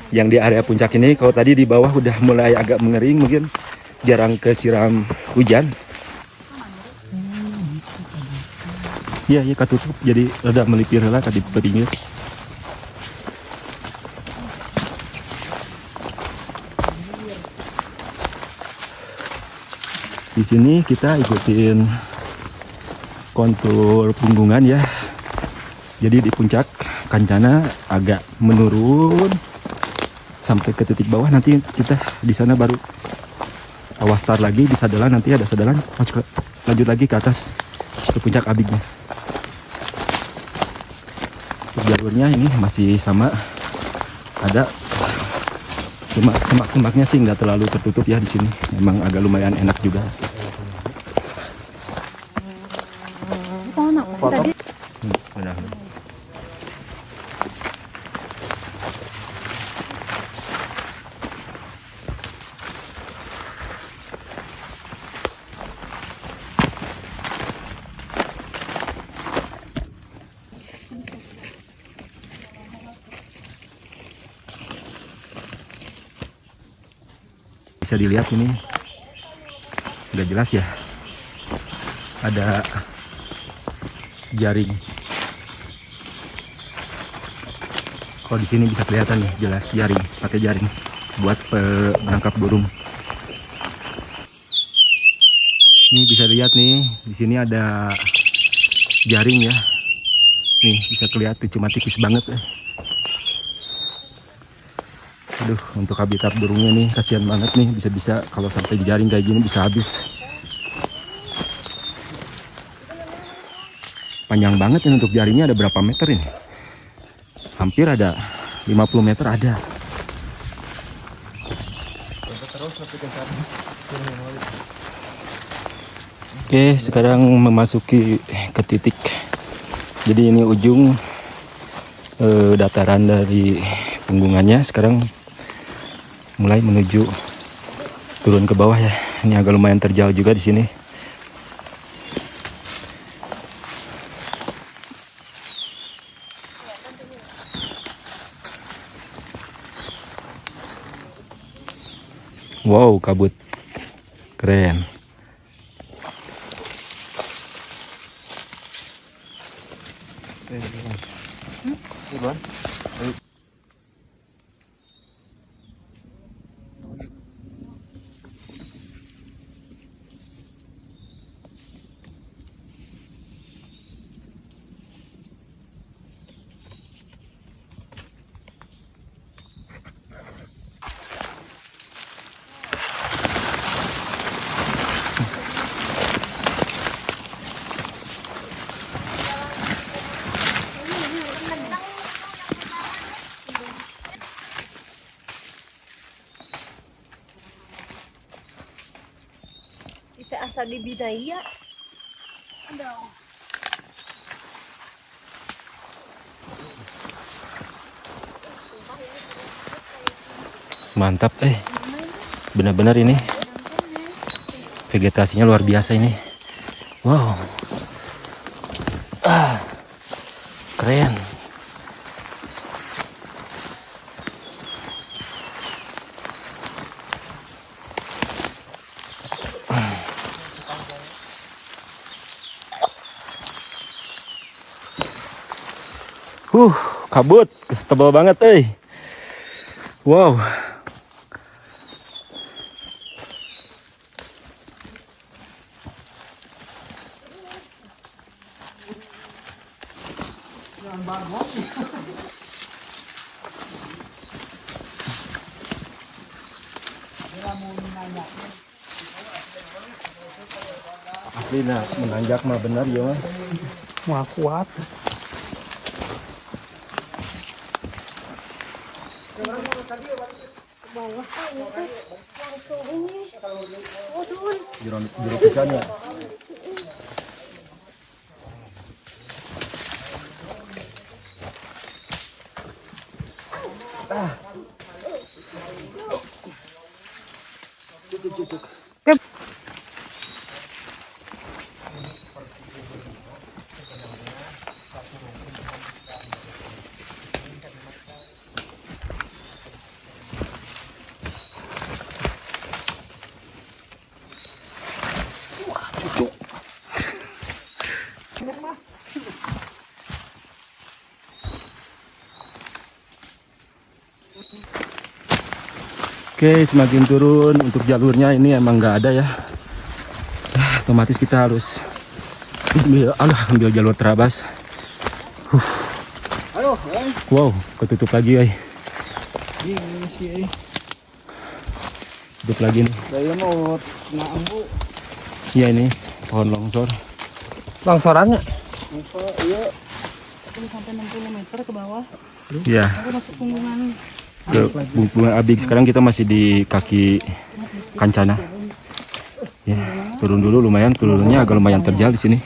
yang di area puncak ini. Kalau tadi di bawah udah mulai agak mengering, mungkin jarang kesiram hujan. Iya, iya katutup jadi rada melipir lah tadi pinggir. Di sini kita ikutin kontur punggungan ya. Jadi di puncak Kencana agak menurun sampai ke titik bawah. Nanti kita di sana baru awas start lagi di Sadelan, nanti ada Sadelan masuk lanjut lagi ke atas ke puncak Abignya. Jalurnya ini masih sama, ada cuma semak-semaknya sih nggak terlalu tertutup ya di sini. Memang agak lumayan enak juga. Tadi Udah. Bisa dilihat ini udah jelas ya, ada jaring. Kalau di sini bisa kelihatan nih jelas jaring, pakai jaring buat menangkap burung. Ini bisa lihat nih, di sini ada jaring ya. Nih bisa kelihatan cuma tipis banget. Aduh, untuk habitat burungnya nih kasihan banget nih, bisa-bisa kalau sampai jaring kayak gini bisa habis. Panjang banget ini untuk jaringnya, ada berapa meter ini? Hampir ada 50 meter ada. Oke, sekarang memasuki ke titik. Jadi ini ujung dataran dari punggungannya. Sekarang mulai menuju turun ke bawah ya. Ini agak lumayan terjal juga di sini. Wow, kabut keren. kita asa di Bidaya. Mantap benar-benar ini vegetasinya luar biasa ini. Wow, keren. Kabut tebal banget wow. Asli nah, menanjak mah benar ya mah kuat. Langsung ini. Oh, turun. Jero pisannya. Oke, semakin turun untuk jalurnya ini emang nggak ada ya. Otomatis kita harus ambil jalur terabas. Wow, ketutup lagi, guys. Tutup lagi nih. Iya ini pohon longsor. Longsorannya. Sampai 60 meter ke bawah. Iya. Aku masuk punggungan. Ke Bunga Abik. Sekarang kita masih di kaki Kancana. Ya, turun dulu lumayan, turunnya agak lumayan terjal di sini.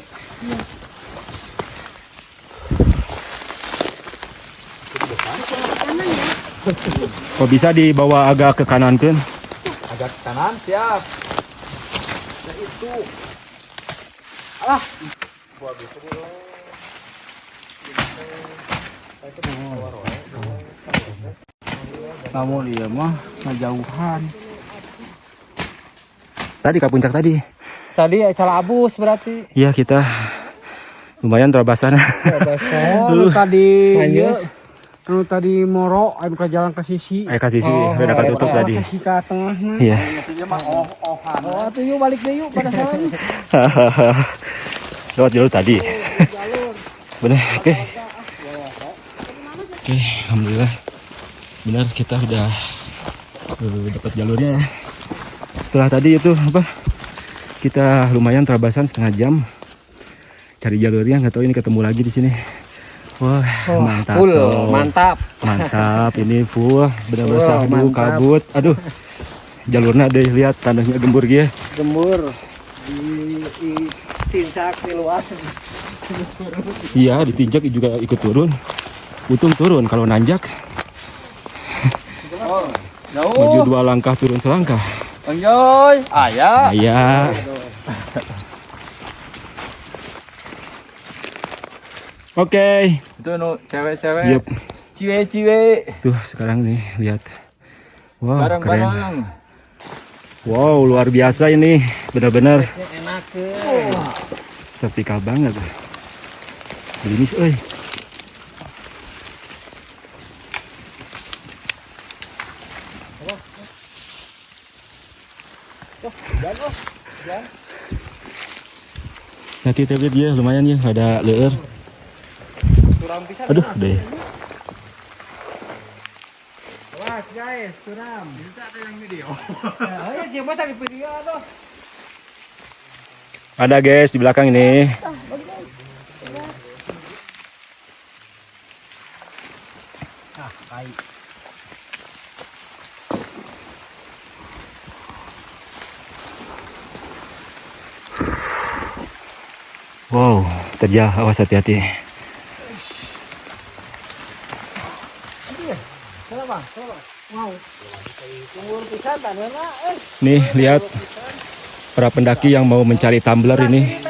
Kok bisa dibawa agak ke kanan kan? Agak ke kanan, siap. Nah, itu. Alah. Namun iya mah ngejauhan. Tadi ke puncak tadi. Tadi salah abus berarti. Iya kita lumayan terabasan. Oh, tadi Lanjut. Anu tadi moro, anu ke jalan ke sisi. Kasih sih, udah ketutup tadi. Ke sisi ke tengahnya. Iya. Oh, tuh yuk balik deh yuk pada sana. Lewat jalur tadi. Benar, oke. Oke, alhamdulillah. Benar kita udah dapat jalurnya ya. Setelah tadi itu apa? Kita lumayan terabasan setengah jam cari jalurnya, nggak tahu ini ketemu lagi di sini. Wah, mantap. Full, toh. mantap. Mantap, ini full benar-benar Full, sahdu, mantap. kabut. Aduh. Jalurnya deh lihat tanahnya gembur gitu. Gembur di tincak di luar. Iya, ditinjak juga ikut turun. Untung turun, kalau nanjak maju 2 langkah turun selangkah. Enjoy, ayah. Iya. Oke. Itu nu cewek-cewek. Yup. Ciwe-ciwe. Tuh sekarang nih lihat. Wow, keren. Barang-barang. Wow, luar biasa ini. Benar-benar Enak ke. vertikal banget. Ini euy. Nanti tapi dia lumayan ya, ada leer. Aduh, deh. Awas guys, suram. Bisa ada yang video. Oh ya, siapa tadi video aduh. Ada guys di belakang ini. Wow, terjal, awas hati-hati. Sana bang, sana bang. Wow. Tunggu pisan tanahna Nih lihat para pendaki yang mau mencari tumbler ini.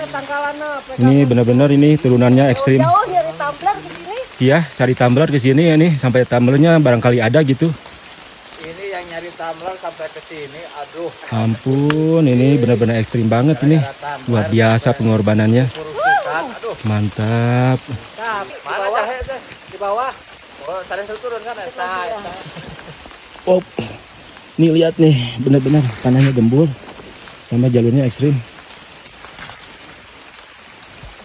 Ini benar-benar ini turunannya ekstrim. Jauh dari Tumbler ke sini. Iya, cari tumbler ke sini ya nih, sampai tumblernya barangkali ada gitu. Ini yang nyari tumbler sampai ke sini. Aduh. Ampun, ini benar-benar ekstrim banget ini. Luar biasa pengorbanannya. Aduh. Mantap. Nah, mana jahe teh? Di bawah. Oh, saling turun kan eta. Oh, nih lihat nih, benar-benar tanahnya gembur, sama jalurnya ekstrim.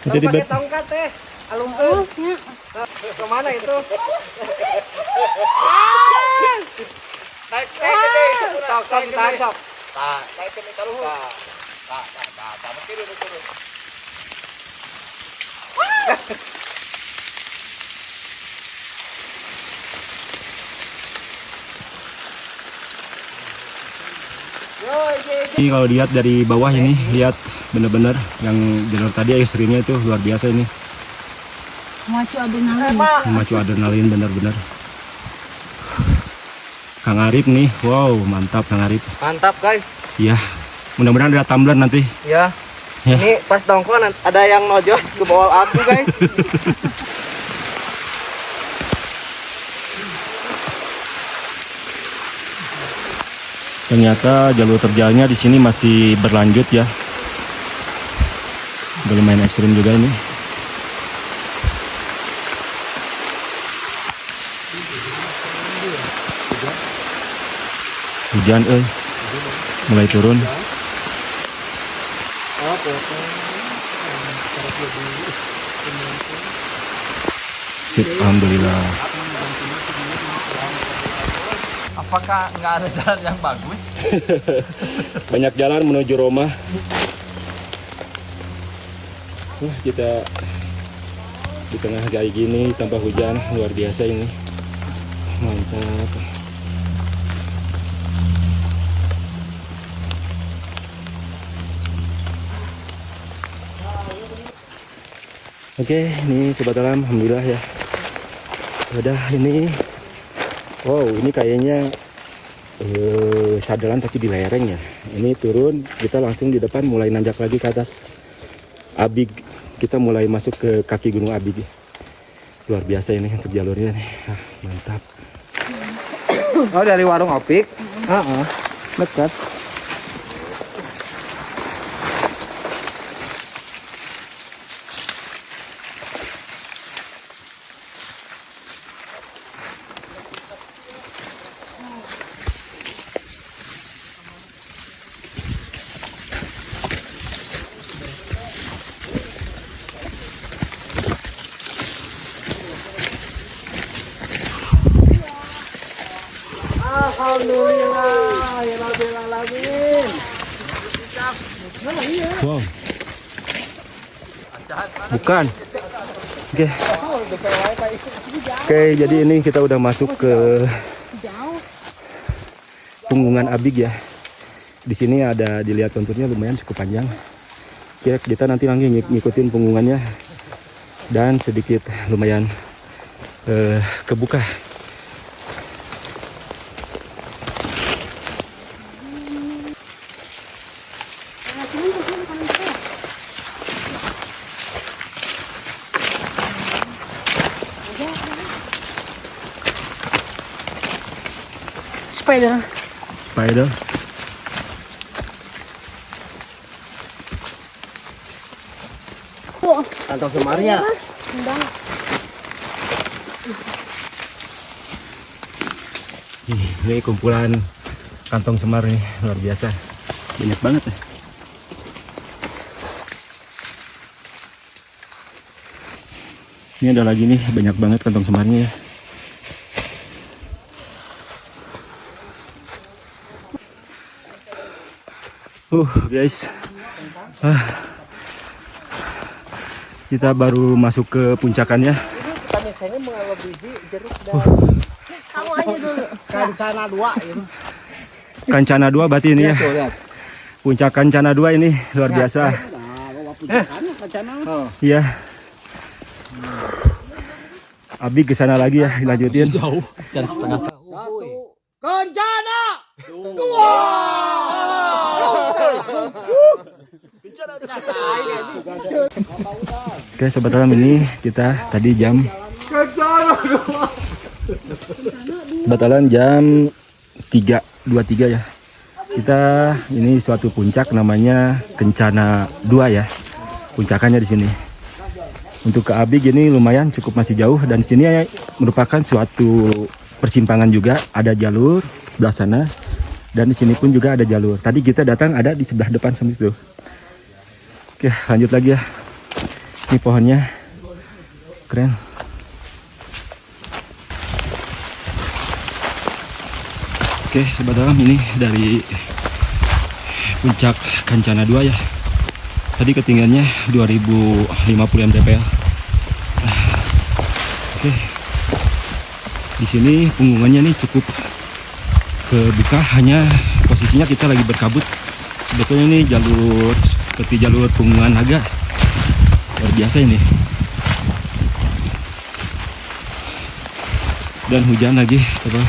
Kalau pakai tongkat teh, alungkeun. Ya. Kemana itu? Naik gede itu. Sok, tahan sok. Naik ke meter luhur. Tak, kiri turun. Ini kalau lihat dari bawah ini, lihat benar-benar yang jalur tadi ekstrimnya itu luar biasa ini. Memacu adrenalin. Memacu adrenalin benar-benar. Kang Arif nih, wow mantap Kang Arif. Mantap guys. Iya, mudah-mudahan ada tumbler nanti. Ya. Ya. Ini pas dongkol ada yang nojos ke bawah aku guys. Ternyata jalur terjalnya di sini masih berlanjut ya. Udah lumayan ekstrim juga ini. Hujan mulai turun. Sip, alhamdulillah. Apakah nggak ada jalan yang bagus? Banyak jalan menuju Roma. Kita di tengah kayak gini tanpa hujan, luar biasa ini. Mantap. Oke, ini sobat alam, alhamdulillah ya. Udah ini, wow, ini kayaknya sadalan tapi di lereng ya. Ini turun, kita langsung di depan mulai nanjak lagi ke atas Abig. Kita mulai masuk ke kaki Gunung Abig. Luar biasa ini untuk jalurnya nih. Mantap. Oh, dari warung Opik? Dekat. Wow. Bukan. Oke, jadi ini kita udah masuk ke Punggungan Abig ya. Di sini ada, dilihat konturnya lumayan cukup panjang. Kita nanti ngikutin punggungannya dan sedikit lumayan kebuka. Spider. Kantong semarnya. Ini kumpulan kantong semar nih, luar biasa. Banyak banget ya. Ini ada lagi nih, banyak banget kantong semarnya ya. Guys, kita baru masuk ke puncakannya. Kamu aja dulu. Kancana 2 ya. Kancana 2 berarti ini ya. Puncak Kancana 2 ini luar biasa. Kancana. Iya. Abi ke sana lagi ya, dilanjutin. Jauh. Cari setengah. Kancana 2. Oke sobat alam, ini kita tadi jam sobat alam jam 3.23 ya. Kita ini suatu puncak namanya Kencana 2 ya. Puncakannya di sini. Untuk ke Abig ini lumayan cukup masih jauh, dan sini merupakan suatu persimpangan juga, ada jalur sebelah sana dan di sini pun juga ada jalur. Tadi kita datang ada di sebelah depan sama itu. Oke, lanjut lagi ya. Ini pohonnya keren. Oke, sobat alam, ini dari puncak Kancana 2 ya. Tadi ketinggiannya 2050 mdpl. Oke. Di sini punggungannya nih cukup kebuka, hanya posisinya kita lagi berkabut. Sebetulnya ini jalur seperti jalur punggungan naga. Luar biasa ini. Dan hujan lagi, teman.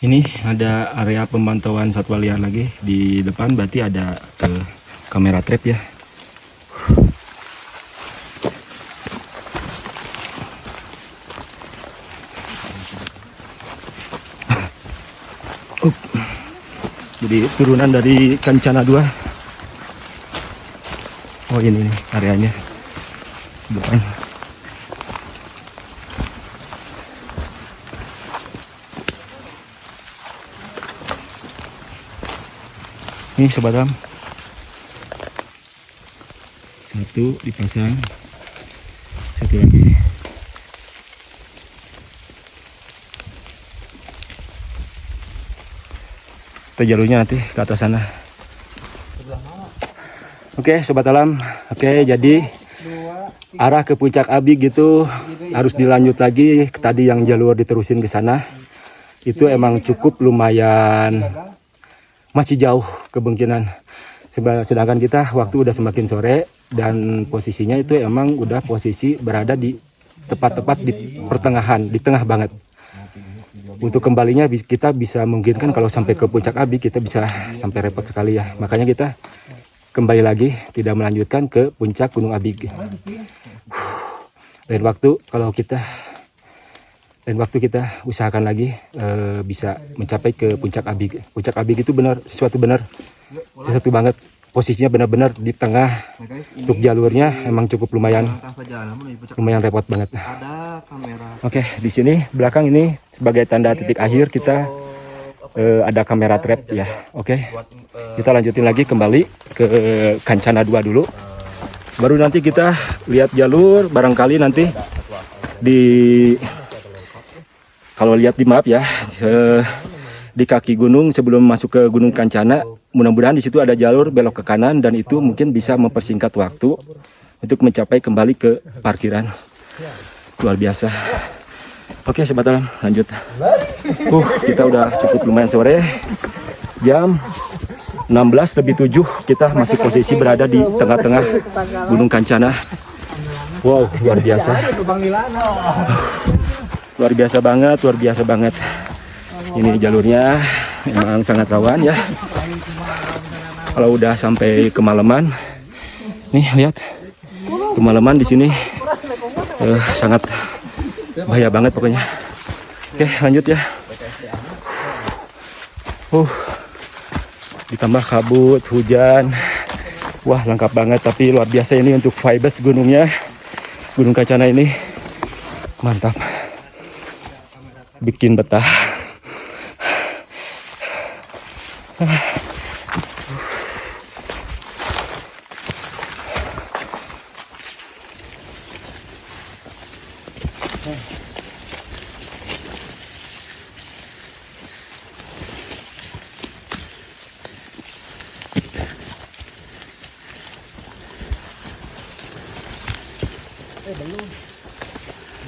Ini ada area pemantauan satwa liar lagi di depan, berarti ada kamera trap ya. Jadi turunan dari Kencana 2. Oh ini nih areanya depan. Ini sobat alam, satu dipasang, satu lagi. Kita jalurnya nanti ke atas sana. Oke sobat alam, oke jadi arah ke puncak Abig gitu harus dilanjut lagi. Tadi yang jalur diterusin ke sana itu emang cukup lumayan, masih jauh kemungkinan. Sedangkan kita waktu udah semakin sore dan posisinya itu emang udah posisi berada di tepat-tepat di pertengahan, di tengah banget. Untuk kembalinya kita bisa mungkinkan kalau sampai ke puncak Abig kita bisa sampai repot sekali ya. Makanya kita kembali lagi tidak melanjutkan ke puncak Gunung Abig. Lain waktu kita usahakan lagi bisa mencapai ke puncak Abig. Puncak Abig itu sesuatu banget. Posisinya benar-benar di tengah. Untuk jalurnya emang cukup lumayan repot banget. Oke, di sini belakang ini sebagai tanda titik akhir kita ada kamera trap ya. Oke, kita lanjutin lagi kembali ke Kencana 2 dulu. Baru nanti kita lihat jalur, barangkali nanti kalau lihat di map ya, di kaki gunung sebelum masuk ke Gunung Kencana, mudah-mudahan di situ ada jalur belok ke kanan dan itu mungkin bisa mempersingkat waktu untuk mencapai kembali ke parkiran. Luar biasa. Oke sobat alam, lanjut. Kita udah cukup lumayan sore. Jam 16:07 kita masih posisi berada di tengah-tengah Gunung Kencana. Wow, luar biasa. Luar biasa banget. Ini jalurnya memang sangat rawan ya. Kalau udah sampai kemalaman, nih lihat kemalaman di sini sangat bahaya banget pokoknya. Oke, lanjut ya. Ditambah kabut, hujan. Wah, lengkap banget. Tapi luar biasa ini untuk vibes gunungnya. Gunung Kencana ini mantap. Bikin betah.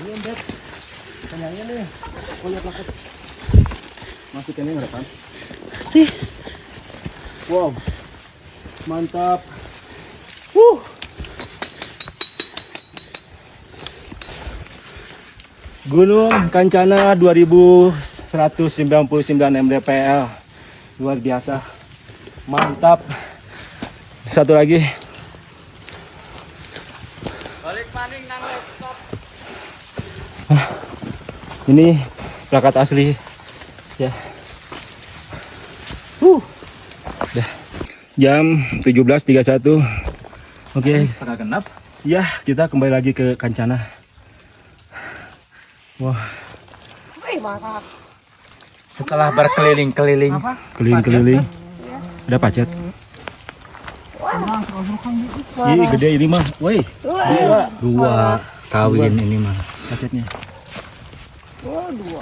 Belum Dad. Pertanyaannya nih, lihat lakut. Masih kena harapan? Sih. Wow, mantap. Gunung Kencana 2199 mdpl. Luar biasa. Mantap. Satu lagi. Balik maning nang laptop. Ini plakat asli ya. Dah. Jam 17.31. Oke. Setengah genap. Ya, kita kembali lagi ke Kencana. Wah. Setelah berkeliling-keliling. Keliling-keliling. Ada pacet. Ih, gede ini mah. Woi. Dua kawin ini mah pacetnya. Oh, 2.